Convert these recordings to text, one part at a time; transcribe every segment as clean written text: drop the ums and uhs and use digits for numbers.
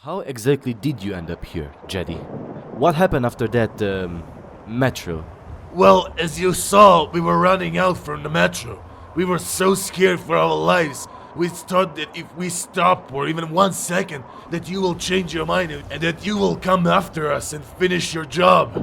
How exactly did you end up here, Jedi? What happened after that, metro? Well, as you saw, we were running out from the metro. We were so scared for our lives. We thought that if we stop for even 1 second, that you will change your mind and that you will come after us and finish your job.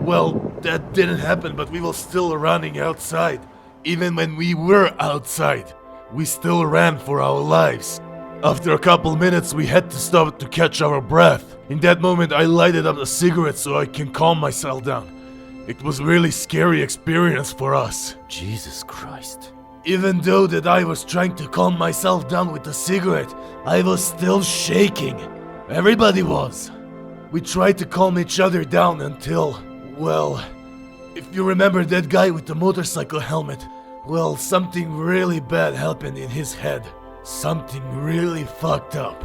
Well, that didn't happen, but we were still running outside. Even when we were outside, we still ran for our lives. After a couple minutes, we had to stop to catch our breath. In that moment, I lighted up a cigarette so I can calm myself down. It was a really scary experience for us. Jesus Christ. Even though that I was trying to calm myself down with the cigarette, I was still shaking. Everybody was. We tried to calm each other down until, well, if you remember that guy with the motorcycle helmet, well, something really bad happened in his head. Something really fucked up.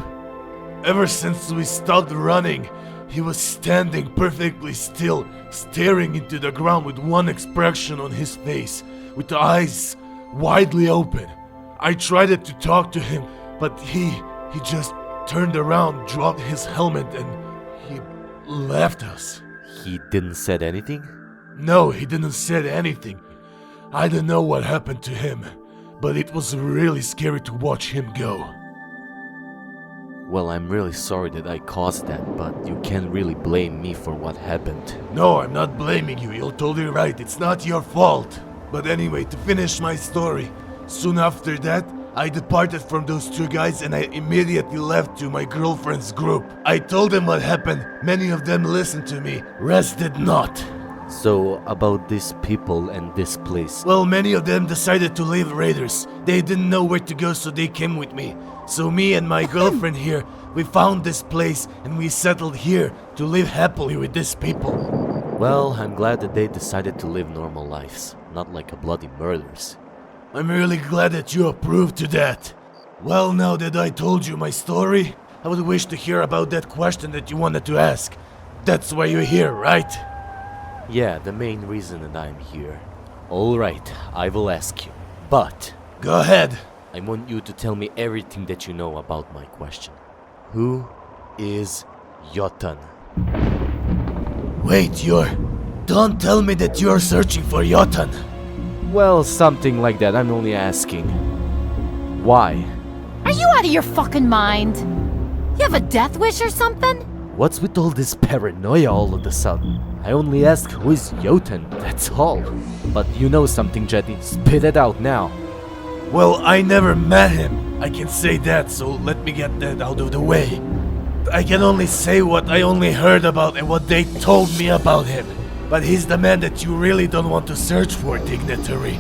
Ever since we stopped running, he was standing perfectly still, staring into the ground with one expression on his face, with the eyes widely open. I tried to talk to him, but he just turned around, dropped his helmet, and he left us. He didn't said anything? No, he didn't said anything. I don't know what happened to him, but it was really scary to watch him go. Well, I'm really sorry that I caused that, but you can't really blame me for what happened. No, I'm not blaming you. You're totally right. It's not your fault. But anyway, to finish my story, soon after that, I departed from those two guys and I immediately left to my girlfriend's group. I told them what happened. Many of them listened to me. Rest did not. So, about these people and this place. Well, many of them decided to leave Raiders. They didn't know where to go, so they came with me. So me and my girlfriend here, we found this place and we settled here to live happily with these people. Well, I'm glad that they decided to live normal lives, not like a bloody murderers. I'm really glad that you approved to that. Well, now that I told you my story, I would wish to hear about that question that you wanted to ask. That's why you're here, right? Yeah, the main reason that I'm here. Alright, I will ask you. But go ahead. I want you to tell me everything that you know about my question. Who is Yotan? Wait, don't tell me that you're searching for Yotan. Well, something like that. I'm only asking. Why? Are you out of your fucking mind? You have a death wish or something? What's with all this paranoia all of a sudden? I only asked who is Yotan, that's all. But you know something, Jedi. Spit it out now. Well, I never met him. I can say that, so let me get that out of the way. I can only say what I only heard about and what they told me about him. But he's the man that you really don't want to search for, dignitary.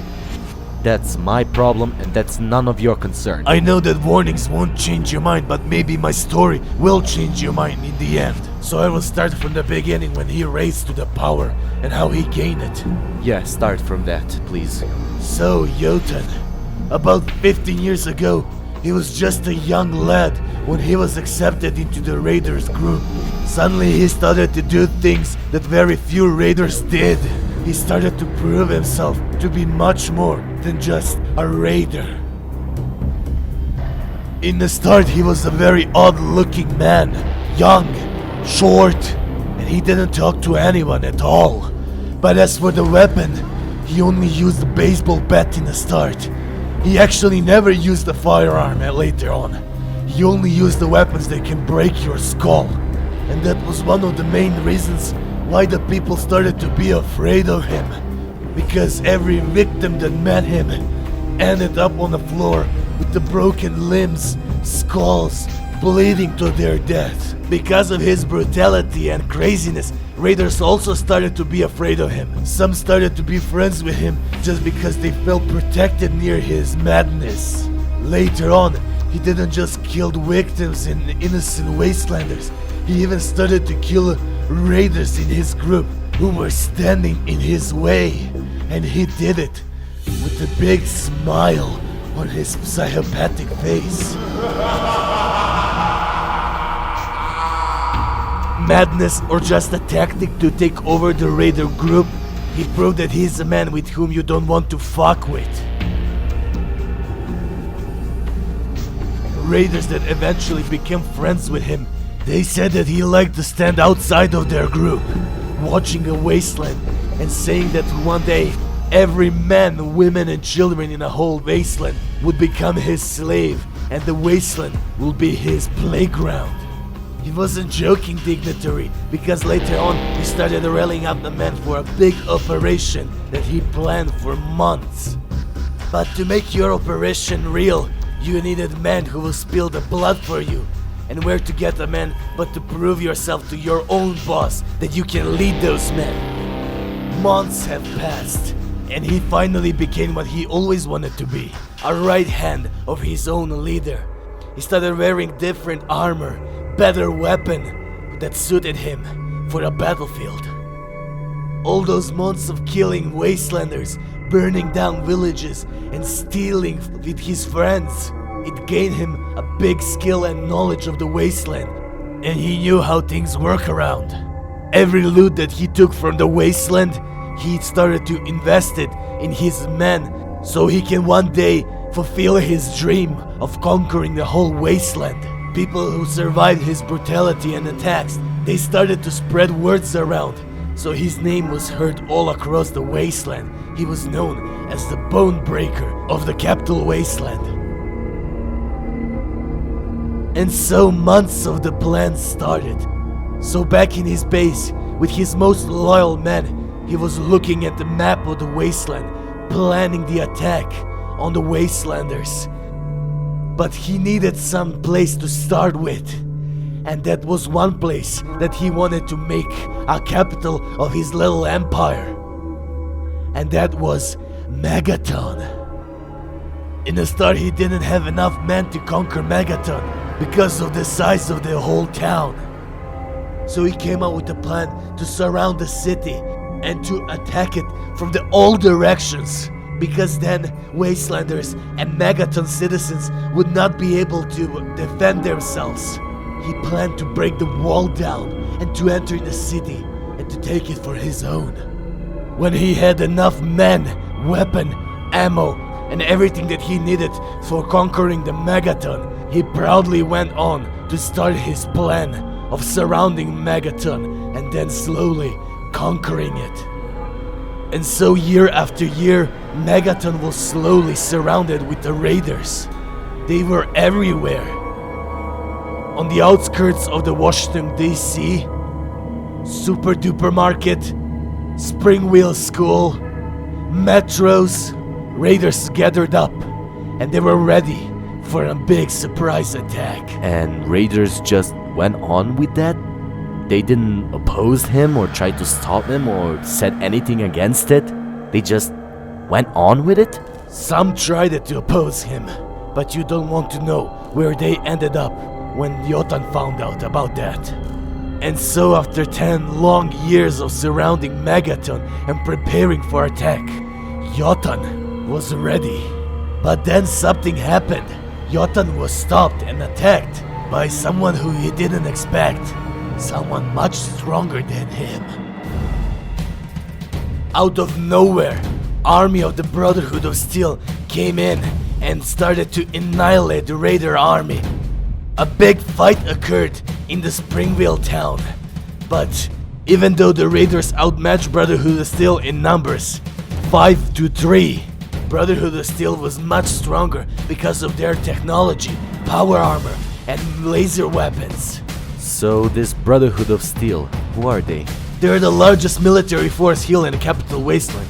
That's my problem and that's none of your concern. I know that warnings won't change your mind, but maybe my story will change your mind in the end. So I will start from the beginning when he raised to the power and how he gained it. Yeah, start from that, please. So, Yotan, about 15 years ago, he was just a young lad when he was accepted into the Raiders group. Suddenly he started to do things that very few Raiders did. He started to prove himself to be much more than just a Raider. In the start he was a very odd-looking man, young, short, and he didn't talk to anyone at all. But as for the weapon, he only used a baseball bat in the start. He actually never used a firearm later on. He only used the weapons that can break your skull. And that was one of the main reasons why the people started to be afraid of him. Because every victim that met him ended up on the floor with the broken limbs, skulls, bleeding to their death. Because of his brutality and craziness, Raiders also started to be afraid of him. Some started to be friends with him just because they felt protected near his madness. Later on, he didn't just kill victims and innocent wastelanders. He even started to kill Raiders in his group who were standing in his way. And he did it with a big smile on his psychopathic face. Madness or just a tactic to take over the Raider group, he proved that he's a man with whom you don't want to fuck with. Raiders that eventually became friends with him They said that he liked to stand outside of their group, watching a wasteland, and saying that one day every man, women and children in a whole wasteland would become his slave, and the wasteland will be his playground. He wasn't joking, dignitary, because later on he started rallying up the men for a big operation that he planned for months. But to make your operation real, you needed men who will spill the blood for you. And where to get a man but to prove yourself to your own boss that you can lead those men. Months have passed, and he finally became what he always wanted to be, a right hand of his own leader. He started wearing different armor, better weapon that suited him for a battlefield. All those months of killing wastelanders, burning down villages, and stealing with his friends, it gained him a big skill and knowledge of the wasteland, and he knew how things work around. Every loot that he took from the wasteland, he started to invest it in his men, so he can one day fulfill his dream of conquering the whole wasteland. People who survived his brutality and attacks, they started to spread words around, so his name was heard all across the wasteland. He was known as the Bone Breaker of the capital wasteland. And so months of the plan started. So back in his base, with his most loyal men, he was looking at the map of the wasteland, planning the attack on the wastelanders. But he needed some place to start with, and that was one place that he wanted to make a capital of his little empire. And that was Megaton. In the start, he didn't have enough men to conquer Megaton because of the size of the whole town. So he came up with a plan to surround the city and to attack it from all directions, because then Wastelanders and Megaton citizens would not be able to defend themselves. He planned to break the wall down and to enter the city and to take it for his own. When he had enough men, weapon, ammo, and everything that he needed for conquering the Megaton, he proudly went on to start his plan of surrounding Megaton and then slowly conquering it. And so year after year, Megaton was slowly surrounded with the raiders. They were everywhere. On the outskirts of the Washington DC, Super Duper Market, Springwheel School, metros, raiders gathered up, and they were ready for a big surprise attack. And raiders just went on with that? They didn't oppose him or try to stop him or said anything against it? They just went on with it? Some tried to oppose him, but you don't want to know where they ended up when Yotan found out about that. And so after 10 long years of surrounding Megaton and preparing for attack, Yotan was ready. But then something happened. Yotan was stopped and attacked by someone who he didn't expect. Someone much stronger than him. Out of nowhere, army of the Brotherhood of Steel came in and started to annihilate the Raider army. A big fight occurred in the Springville town, but even though the Raiders outmatched Brotherhood of Steel in numbers, 5-3, Brotherhood of Steel was much stronger because of their technology, power armor, and laser weapons. So this Brotherhood of Steel, who are they? They're the largest military force here in the capital wasteland.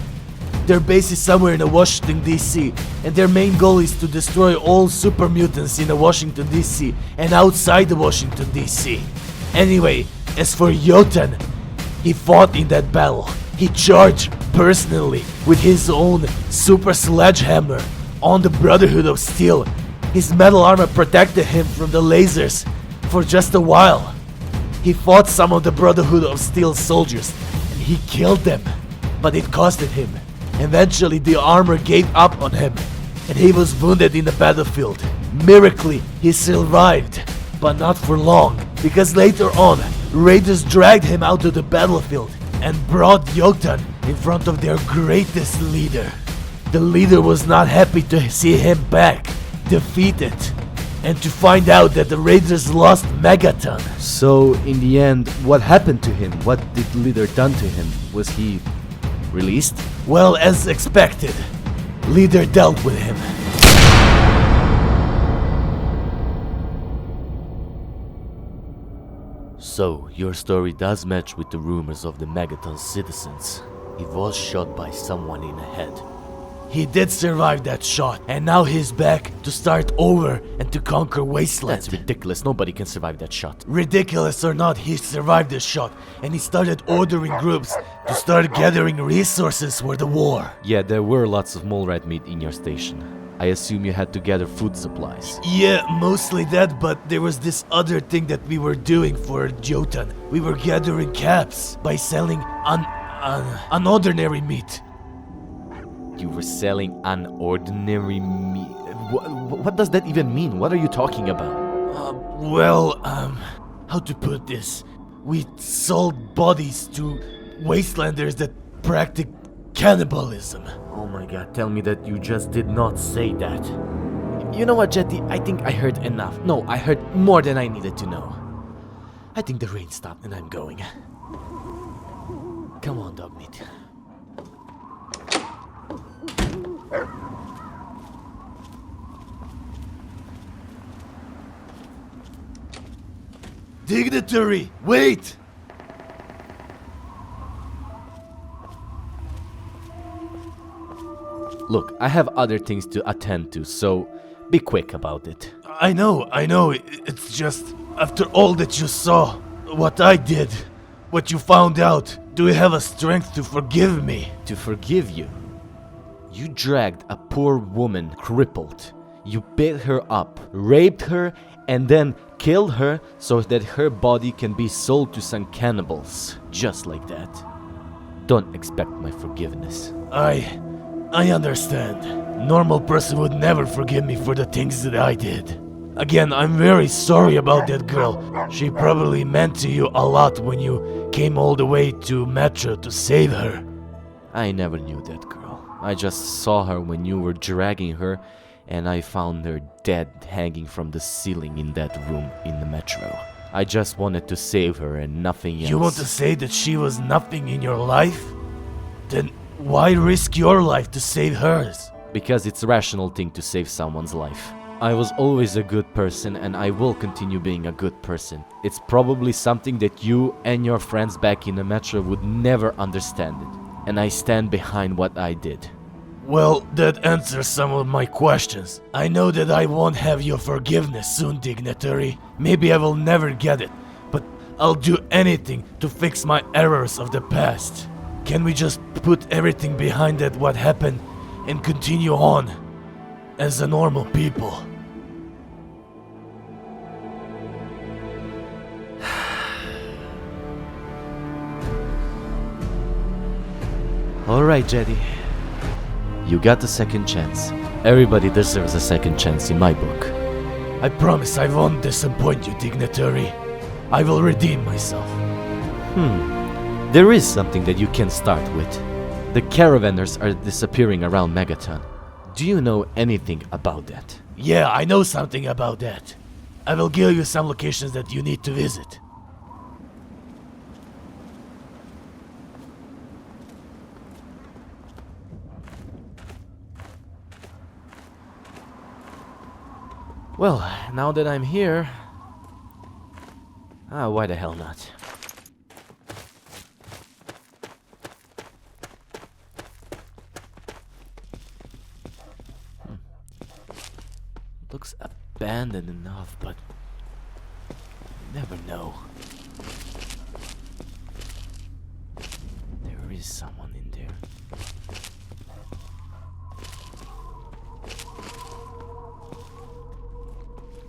Their base is somewhere in the Washington DC, and their main goal is to destroy all super mutants in the Washington DC and outside the Washington DC. Anyway, as for Yotan, he fought in that battle. He charged personally with his own super sledgehammer on the Brotherhood of Steel. His metal armor protected him from the lasers for just a while. He fought some of the Brotherhood of Steel soldiers and he killed them, but it costed him. Eventually the armor gave up on him and he was wounded in the battlefield. Miraculously, he survived, but not for long, because later on, raiders dragged him out of the battlefield and brought Yotan in front of their greatest leader. The leader was not happy to see him back, defeated. and to find out that the Raiders lost Megaton. So, in the end, what happened to him? What did Leader done to him? Was he released? Well, as expected, Leader dealt with him. So, your story does match with the rumors of the Megaton's citizens. He was shot by someone in the head. He did survive that shot, and now he's back to start over and to conquer Wasteland. That's ridiculous. Nobody can survive that shot. Ridiculous or not, he survived the shot, and he started ordering groups to start gathering resources for the war. Yeah, there were lots of mole rat meat in your station. I assume you had to gather food supplies. Yeah, mostly that, but there was this other thing that we were doing for Yotan. We were gathering caps by selling unordinary meat. You were selling unordinary meat. What does that even mean? What are you talking about? How to put this? We sold bodies to wastelanders that practice cannibalism. Oh my god, tell me that you just did not say that. You know what, Jetty? I think I heard enough. No, I heard more than I needed to know. I think the rain stopped and I'm going. Come on, dog meat. Dignitary, wait! Look, I have other things to attend to, so be quick about it. I know, it's just, after all that you saw, what I did, what you found out, do you have a strength to forgive me? To forgive you? You dragged a poor woman crippled. You beat her up, raped her, and then killed her so that her body can be sold to some cannibals. Just like that. Don't expect my forgiveness. I understand. Normal person would never forgive me for the things that I did. Again, I'm very sorry about that girl. She probably meant to you a lot when you came all the way to Metro to save her. I never knew that girl. I just saw her when you were dragging her, and I found her dead hanging from the ceiling in that room in the Metro. I just wanted to save her and nothing else. You want to say that she was nothing in your life? Then why risk your life to save hers? Because it's a rational thing to save someone's life. I was always a good person and I will continue being a good person. It's probably something that you and your friends back in the Metro would never understand it. And I stand behind what I did. Well, that answers some of my questions. I know that I won't have your forgiveness soon, Dignitary. Maybe I will never get it, but I'll do anything to fix my errors of the past. Can we just put everything behind that what happened and continue on as a normal people? Alright, Jetty. You got the second chance. Everybody deserves a second chance in my book. I promise I won't disappoint you, Dignitary. I will redeem myself. There is something that you can start with. The caravanners are disappearing around Megaton. Do you know anything about that? Yeah, I know something about that. I will give you some locations that you need to visit. Well, now that I'm here... why the hell not? Looks abandoned enough, but... you never know. There is someone in there.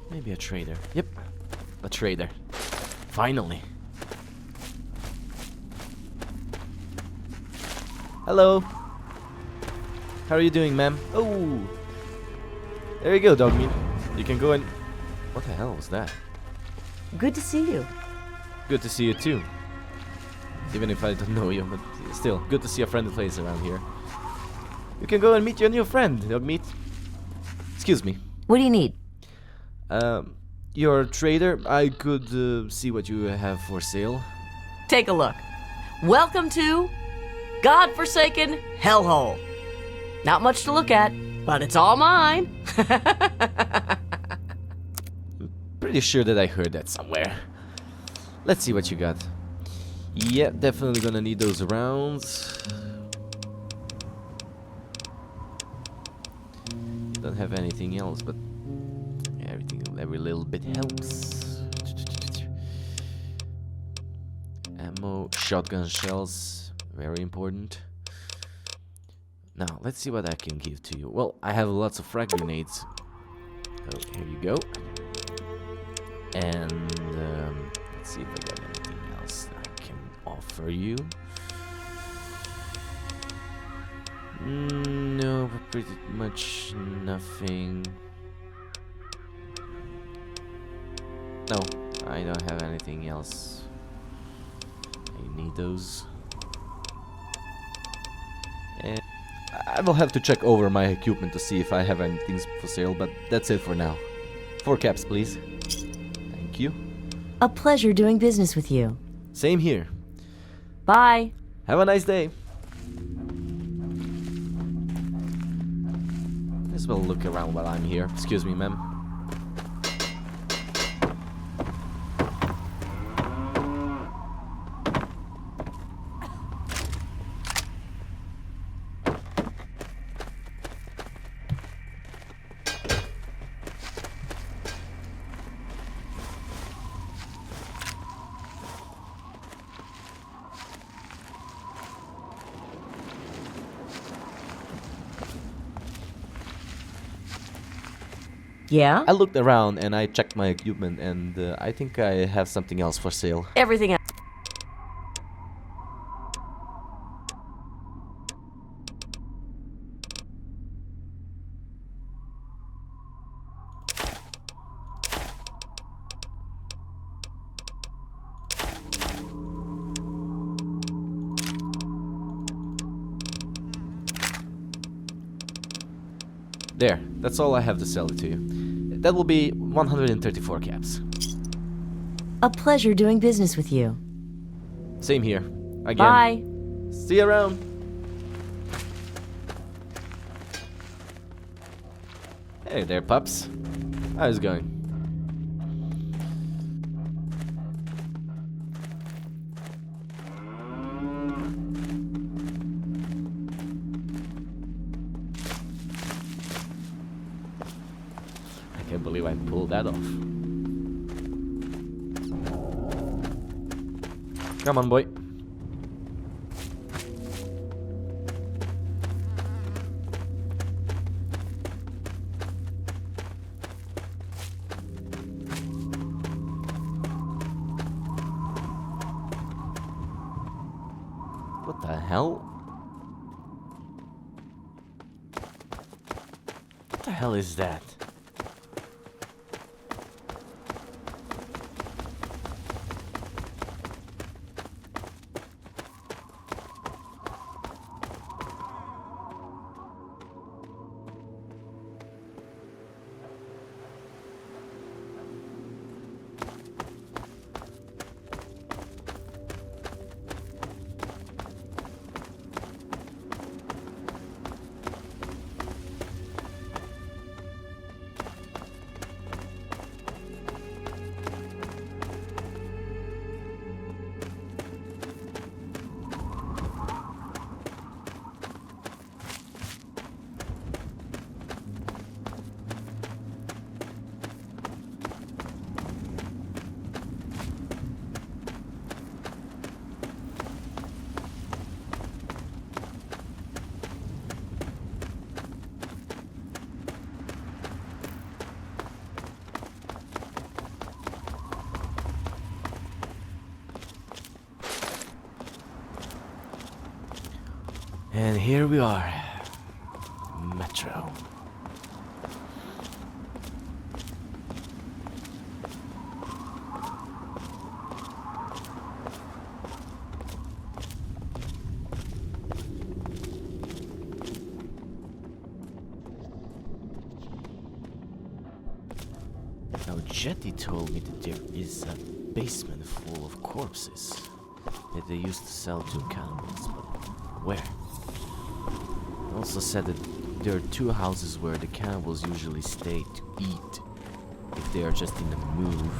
Maybe a trader. Yep, a trader. Finally. Hello. How are you doing, ma'am? Oh, there you go, dog meat. You can go and... What the hell was that? Good to see you. Good to see you too. Even if I don't know you, but still, good to see a friendly place around here. You can go and meet your new friend, dog meat. Excuse me. What do you need? You're a trader. I could see what you have for sale. Take a look. Welcome to godforsaken hellhole. Not much to look at, but it's all mine. Pretty sure that I heard that somewhere. Let's see what you got. Yeah, definitely gonna need those rounds. Don't have anything else, but every little bit helps. Ammo, shotgun shells, very important. Now, let's see what I can give to you. Well, I have lots of frag grenades. Oh, here you go. And let's see if I got anything else that I can offer you. No, pretty much nothing. No, I don't have anything else. I need those. And I will have to check over my equipment to see if I have anything for sale, but that's it for now. 4 caps, please. Thank you. A pleasure doing business with you. Same here. Bye. Have a nice day. As well look around while I'm here. Excuse me, ma'am. Yeah? I looked around and I checked my equipment, and I think I have something else for sale. Everything else. There, that's all I have to sell it to you. That will be 134 caps. A pleasure doing business with you. Same here. Again. Bye. See you around. Hey there, pups. How's it going? I can't believe I pulled that off. Come on, boy. What the hell? What the hell is that? And here we are. Metro. Jetty told me that there is a basement full of corpses that they used to sell to cannibals, but where? He also said that there are 2 houses where the cannibals usually stay to eat if they are just in the move.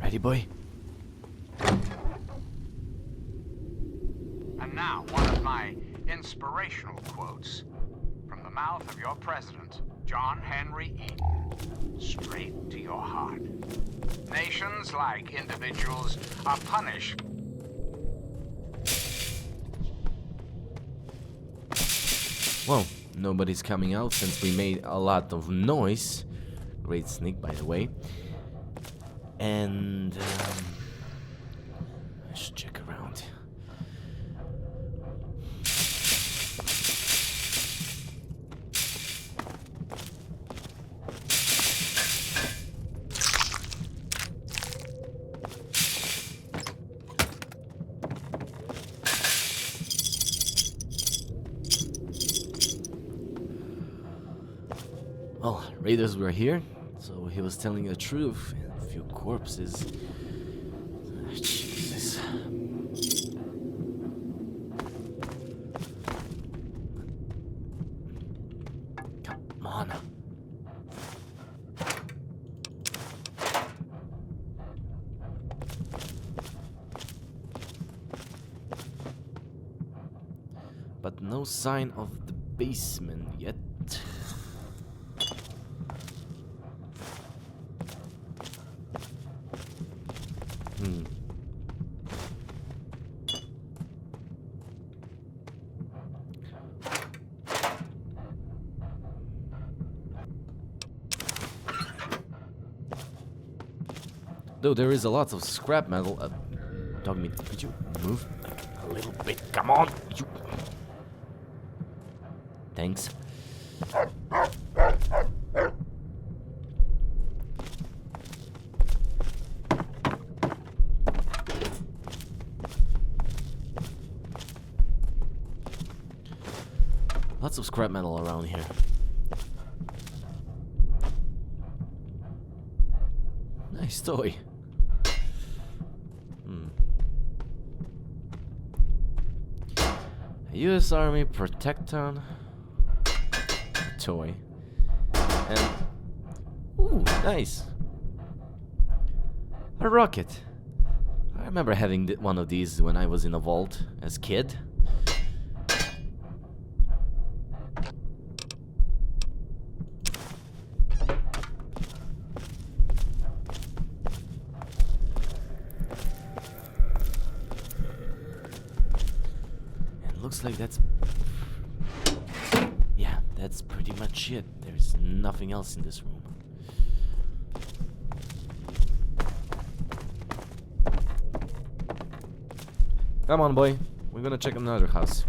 Ready, boy? And now, one of my inspirational quotes from the mouth of your president, John Henry Eaton, straight to your heart. Nations, like individuals, are punished. Well, nobody's coming out since we made a lot of noise. Great sneak, by the way. And I should check around. Well, raiders were here, so he was telling the truth. A few corpses. Jesus. Come on. But no sign of the basement yet. Though there is a lot of scrap metal. Dogmeat, could you move a little bit? Come on, you. Thanks. Lots of scrap metal around here. Nice toy. A US Army Protecton toy. And ooh, nice. A rocket. I remember having one of these when I was in a vault as a kid. Looks like that's... yeah, that's pretty much it. There's nothing else in this room. Come on, boy. We're gonna check another house.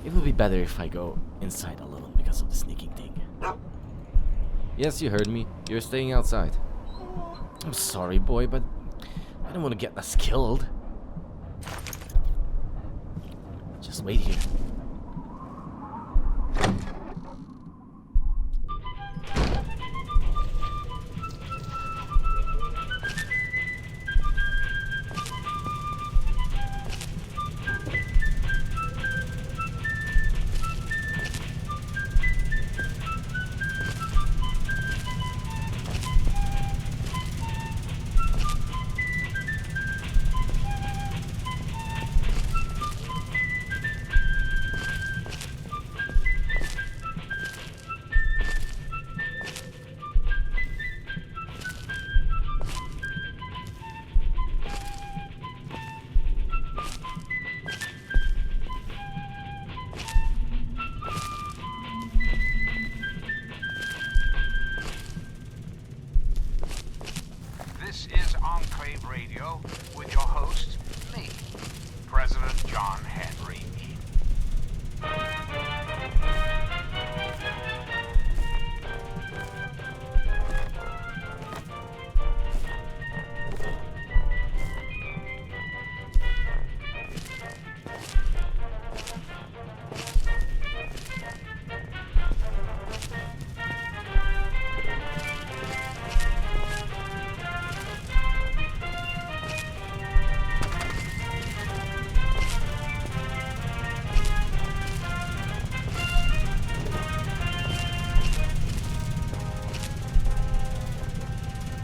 It would be better if I go inside alone because of the sneaking thing. Yes, you heard me. You're staying outside. I'm sorry, boy, but I don't want to get us killed. Just wait here.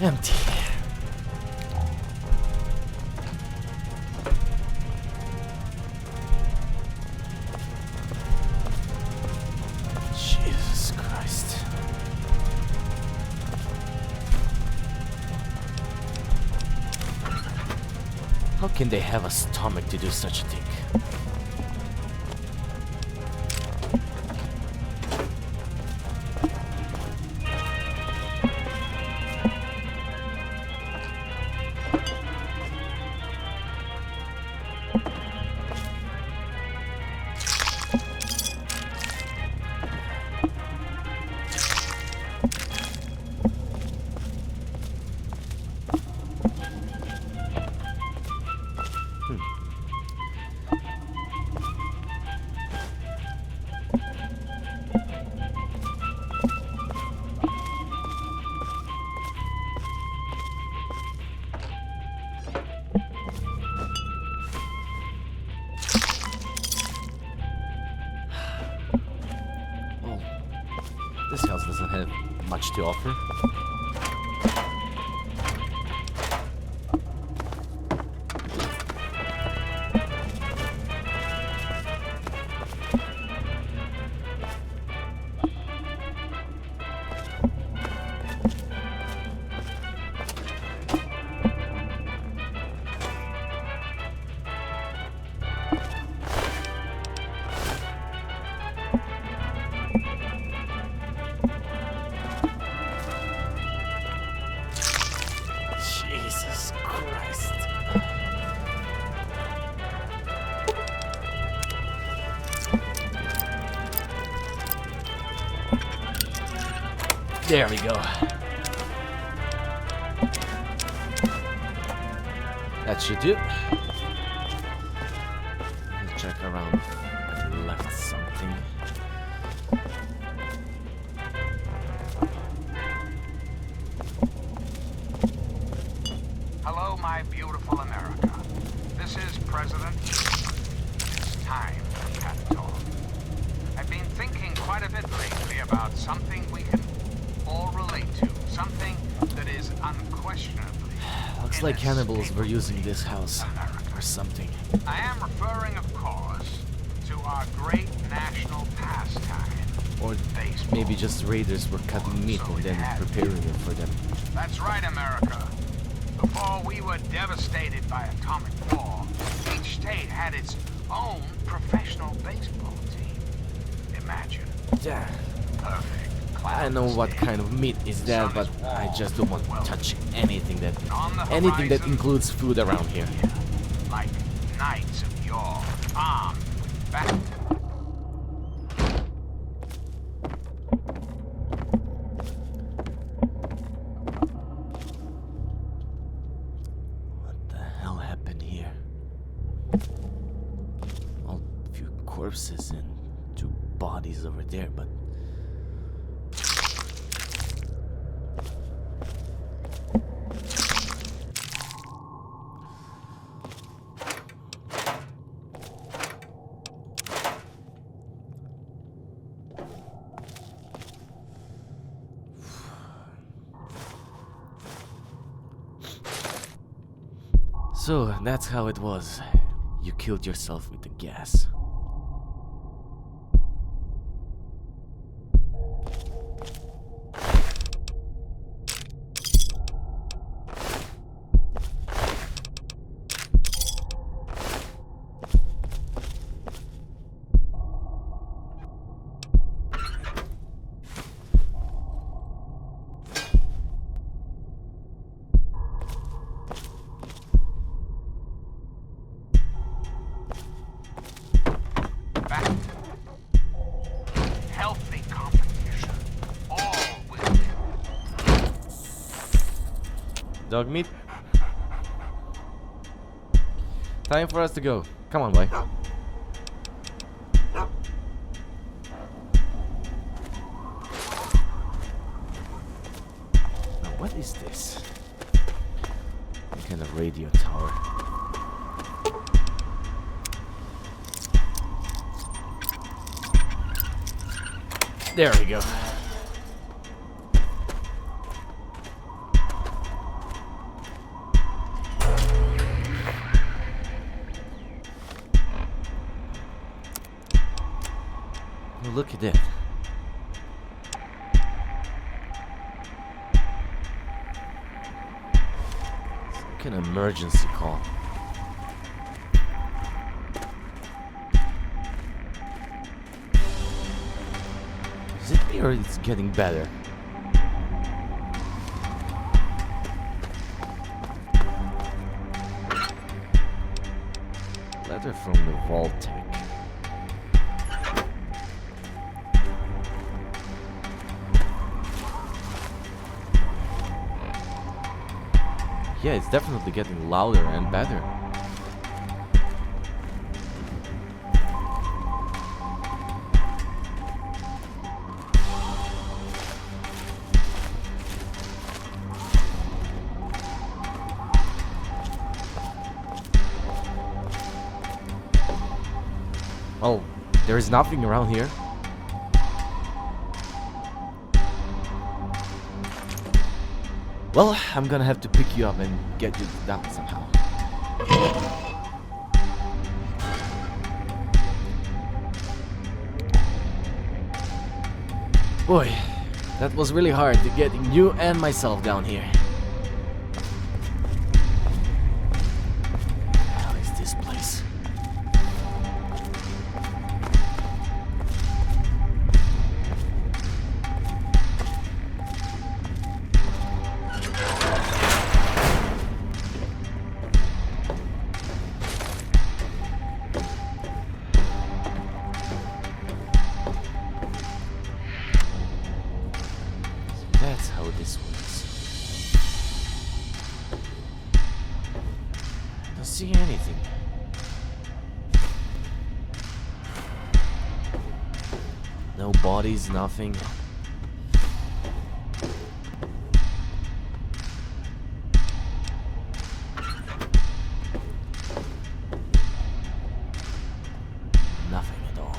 Empty. Jesus Christ. How can they have a stomach to do such a thing? This house doesn't have much to offer. Jesus Christ. There we go. That should do. Let's check around if I left something. Hello, my beautiful America. This is President. It's time we had a talk. I've been thinking quite a bit lately about something we can all relate to. Something that is unquestionably. Looks like cannibals were using this house America. or something. I am referring, of course, to our great national pastime. Or Baseball. maybe just raiders were cutting meat and then preparing it for them. That's right, America. Before we were devastated by atomic war, each state had its own professional baseball team. Imagine. Yeah, Perfect. I know what kind of meat is that, but I just don't want to touch anything that includes food around here. Like knights of yore, armed, back. What the hell happened here? A few corpses and two bodies over there, but so that's how it was. You killed yourself with the gas. Healthy competition. All will win. Dog meat? Time for us to go. Come on, boy. Now, what is this? Some kind of radio tower. There we go. Oh, look at that. It's like an emergency call. Is it me or it's getting better? Letter from the Vault-Tec. Yeah, it's definitely getting louder and better. Oh, there is nothing around here. Well, I'm gonna have to pick you up and get you down somehow. Boy, that was really hard to getting you and myself down here. How is this place? That's how this works. I don't see anything. No bodies, nothing. Nothing at all.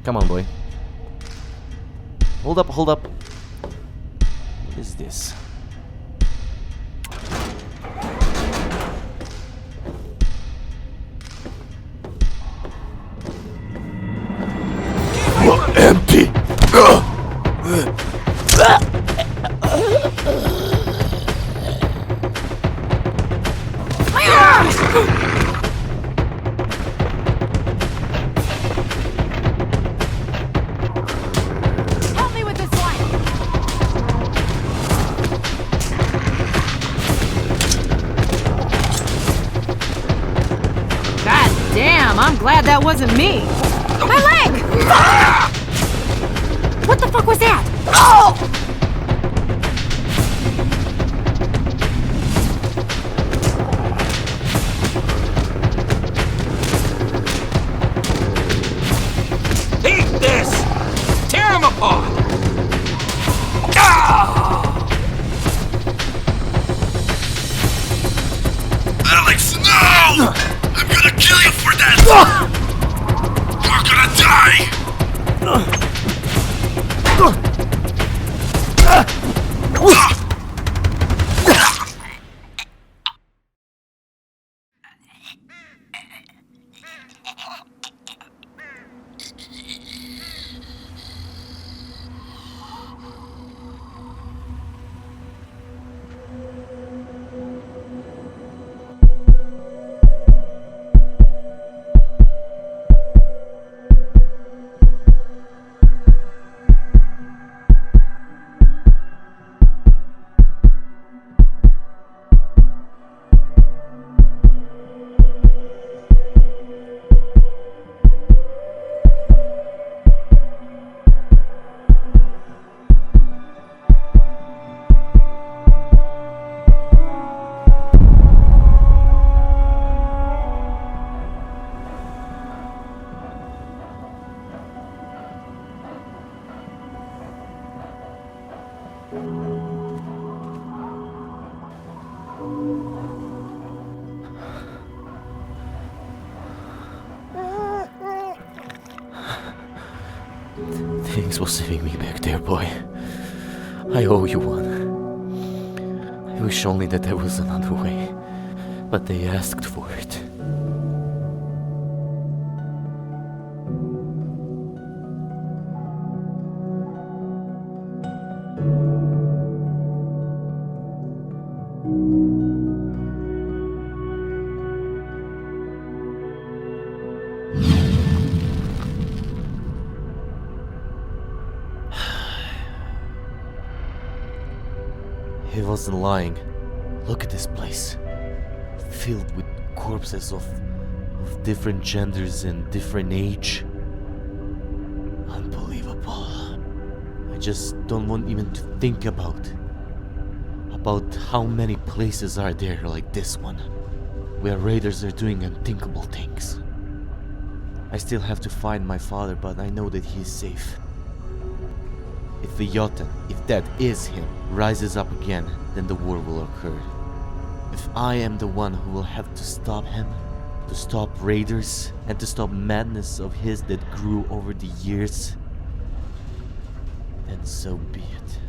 Come on, boy. Hold up, hold up. What is this? Empty! Help me with this one! God damn, I'm glad that wasn't me! My leg! What the fuck was that? Oh! Eat this! Tear him apart! Alex, no! I'm gonna kill you for that! You're gonna die! Thanks for saving me back there, boy. I owe you one. I wish only that there was another way, but they asked for it. He wasn't lying. Look at this place. Filled with corpses of different genders and different age. Unbelievable. I just don't want even to think about how many places are there like this one, where raiders are doing unthinkable things. I still have to find my father, but I know that he is safe. If the Yotan, if that is him, rises up again, then the war will occur. If I am the one who will have to stop him, to stop raiders, and to stop madness of his that grew over the years, then so be it.